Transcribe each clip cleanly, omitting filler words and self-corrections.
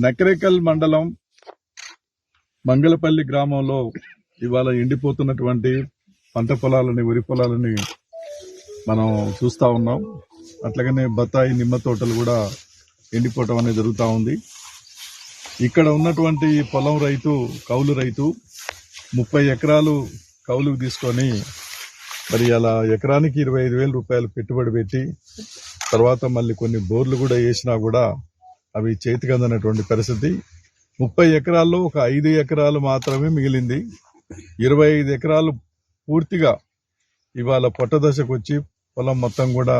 నకరేకల్ మండలం మంగళపల్లి గ్రామంలో ఇవాళ ఎండిపోతున్నటువంటి పంట పొలాలని, వరి పొలాలని మనం చూస్తా ఉన్నాం. అట్లాగనే బత్తాయి, నిమ్మ తోటలు కూడా ఎండిపోవటం అనేది జరుగుతూ ఉంది. ఇక్కడ ఉన్నటువంటి పొలం రైతు, కౌలు రైతు 30 ఎకరాలు కౌలుకు తీసుకొని మరి అలా ఎకరానికి 25,000 రూపాయలు పెట్టుబడి పెట్టి తర్వాత మళ్ళీ కొన్ని బోర్లు కూడా వేసినా కూడా అవి చేతికి అందనటువంటి పరిస్థితి. 30 ఎకరాల్లో ఒక 5 ఎకరాలు మాత్రమే మిగిలింది. 25 ఎకరాలు పూర్తిగా ఇవాళ పొట్ట దశకు వచ్చి పొలం మొత్తం కూడా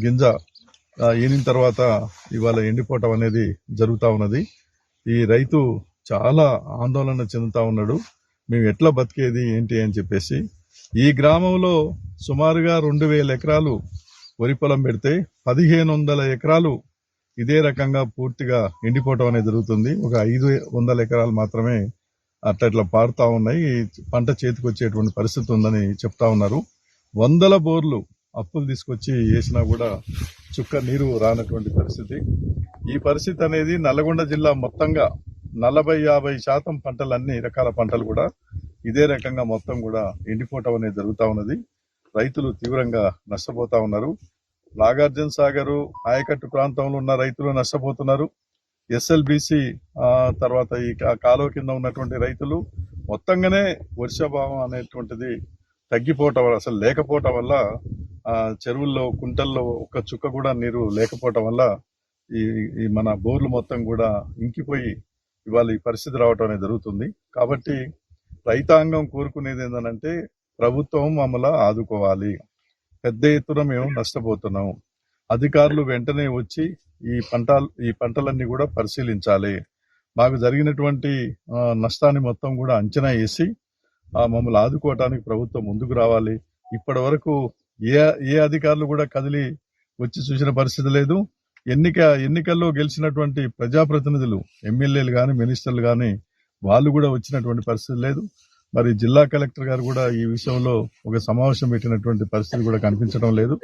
గింజ ఈనిన తర్వాత ఇవాళ ఎండిపోవటం అనేది జరుగుతూ ఉన్నది. ఈ రైతు చాలా ఆందోళన చెందుతా ఉన్నాడు. మేము ఎట్లా బతికేది ఏంటి అని చెప్పేసి. ఈ గ్రామంలో సుమారుగా 2,000 ఎకరాలు వరి పొలం పెడితే 1,500 ఎకరాలు ఇదే రకంగా పూర్తిగా ఎండిపోవటం అనేది జరుగుతుంది. ఒక 500 ఎకరాలు మాత్రమే అట్లా పారుతా ఉన్నాయి. పంట చేతికి వచ్చేటువంటి పరిస్థితి ఉందని చెప్తా ఉన్నారు. 100 బోర్లు అప్పులు తీసుకొచ్చి వేసినా కూడా చుక్క నీరు రానటువంటి పరిస్థితి. ఈ పరిస్థితి అనేది నల్గొండ జిల్లా మొత్తంగా 40-50% పంటలు, అన్ని రకాల పంటలు కూడా ఇదే రకంగా మొత్తం కూడా ఎండిపోవటం అనేది జరుగుతూ ఉన్నది. రైతులు తీవ్రంగా నష్టపోతా ఉన్నారు. నాగార్జున సాగర్ ఆయకట్టు ప్రాంతంలో ఉన్న రైతులు నష్టపోతున్నారు. ఎస్ఎల్బిసి తర్వాత ఈ కాలువ కింద ఉన్నటువంటి రైతులు మొత్తంగానే వర్షాభావం అనేటువంటిది తగ్గిపోవటం వల్ల, అసలు లేకపోవటం వల్ల చెరువుల్లో, కుంటల్లో ఒక్క చుక్క కూడా నీరు లేకపోవటం వల్ల ఈ మన బోర్లు మొత్తం కూడా ఇంకిపోయి ఇవాళ ఈ పరిస్థితి రావటం అనేది జరుగుతుంది. కాబట్టి రైతాంగం కోరుకునేది ఏంటంటే ప్రభుత్వం మమ్మల్ని ఆదుకోవాలి. పెద్ద ఎత్తున మేము నష్టపోతున్నాం. అధికారులు వెంటనే వచ్చి ఈ పంటలన్నీ కూడా పరిశీలించాలి. మాకు జరిగినటువంటి నష్టాన్ని మొత్తం కూడా అంచనా వేసి మమ్మల్ని ఆదుకోవడానికి ప్రభుత్వం ముందుకు రావాలి. ఇప్పటి వరకు ఏ అధికారులు కూడా కదిలి వచ్చి చూసిన పరిస్థితి లేదు. ఎన్నికల్లో గెలిచినటువంటి ప్రజాప్రతినిధులు, ఎమ్మెల్యేలు గాని, మినిస్టర్లు గాని వాళ్ళు కూడా వచ్చినటువంటి పరిస్థితి లేదు. మరి జిల్లా కలెక్టర్ గారు కూడా ఈ విషయంలో ఒక సమావేశం పెట్టినటువంటి పరిస్థితి కూడా కనిపించడం లేదు.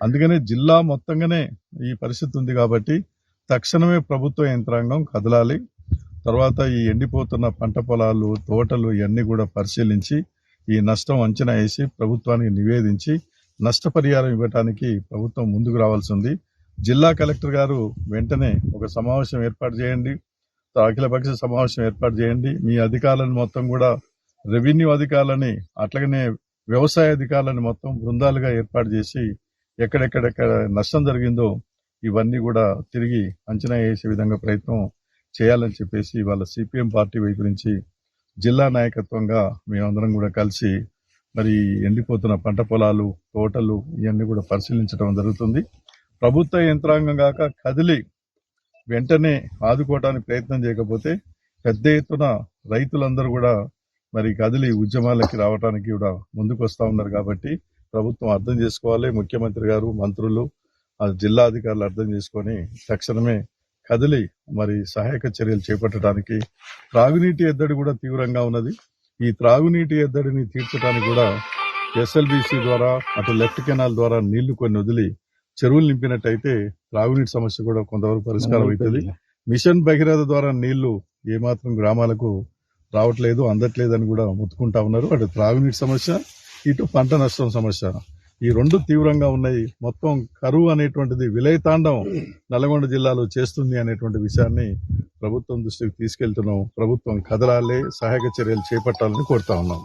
అందుకనే జిల్లా మొత్తంగానే ఈ పరిస్థితి ఉంది. కాబట్టి తక్షణమే ప్రభుత్వ యంత్రాంగం కదలాలి. తర్వాత ఈ ఎండిపోతున్న పంట పొలాలు, తోటలు ఇవన్నీ కూడా పరిశీలించి ఈ నష్టం అంచనా వేసి ప్రభుత్వానికి నివేదించి నష్టపరిహారం ఇవ్వడానికి ప్రభుత్వం ముందుకు రావాల్సి ఉంది. జిల్లా కలెక్టర్ గారు వెంటనే ఒక సమావేశం ఏర్పాటు చేయండి, అఖిలపక్ష సమావేశం ఏర్పాటు చేయండి. మీ అధికారులను మొత్తం కూడా, రెవెన్యూ అధికారులని, అట్లాగనే వ్యవసాయ అధికారులని మొత్తం బృందాలుగా ఏర్పాటు చేసి ఎక్కడెక్కడ నష్టం జరిగిందో ఇవన్నీ కూడా తిరిగి అంచనా వేసే విధంగా ప్రయత్నం చేయాలని చెప్పేసి ఇవాళ సిపిఎం పార్టీ వైపు నుంచి జిల్లా నాయకత్వంగా మేమందరం కూడా కలిసి మరి ఎండిపోతున్న పంట పొలాలు, తోటలు ఇవన్నీ కూడా పరిశీలించడం జరుగుతుంది. ప్రభుత్వ యంత్రాంగం కాక కదిలి వెంటనే ఆదుకోవడానికి ప్రయత్నం చేయకపోతే పెద్ద ఎత్తున రైతులందరూ కూడా మరి కదిలి ఉద్యమాలకి రావడానికి కూడా ముందుకు వస్తా ఉన్నారు. కాబట్టి ప్రభుత్వం అర్థం చేసుకోవాలి. ముఖ్యమంత్రి గారు, మంత్రులు, జిల్లా అధికారులు అర్థం చేసుకొని తక్షణమే కదిలి మరి సహాయక చర్యలు చేపట్టడానికి. త్రాగునీటి ఎద్దడి కూడా తీవ్రంగా ఉన్నది. ఈ త్రాగునీటి ఎద్దడిని తీర్చడానికి కూడా ఎస్ఎల్బిసి ద్వారా, అటు లెఫ్ట్ కెనాల్ ద్వారా నీళ్లు కొన్ని వదిలి చెరువులు నింపినట్టయితే త్రాగునీటి సమస్య కూడా కొంతవరకు పరిష్కారం అవుతుంది. మిషన్ భగీరథ ద్వారా నీళ్లు ఏమాత్రం గ్రామాలకు రావట్లేదు, అందట్లేదని కూడా మొత్తుకుంటా ఉన్నారు. అటు త్రాగునీటి సమస్య, ఇటు పంట నష్టం సమస్య, ఈ రెండు తీవ్రంగా ఉన్నాయి. మొత్తం కరువు అనేటువంటిది విలయతాండం నల్గొండ జిల్లాలో చేస్తుంది అనేటువంటి విషయాన్ని ప్రభుత్వం దృష్టికి తీసుకెళ్తున్నాం. ప్రభుత్వం కదలాలే, సహాయక చర్యలు చేపట్టాలని కోరుతా ఉన్నాం.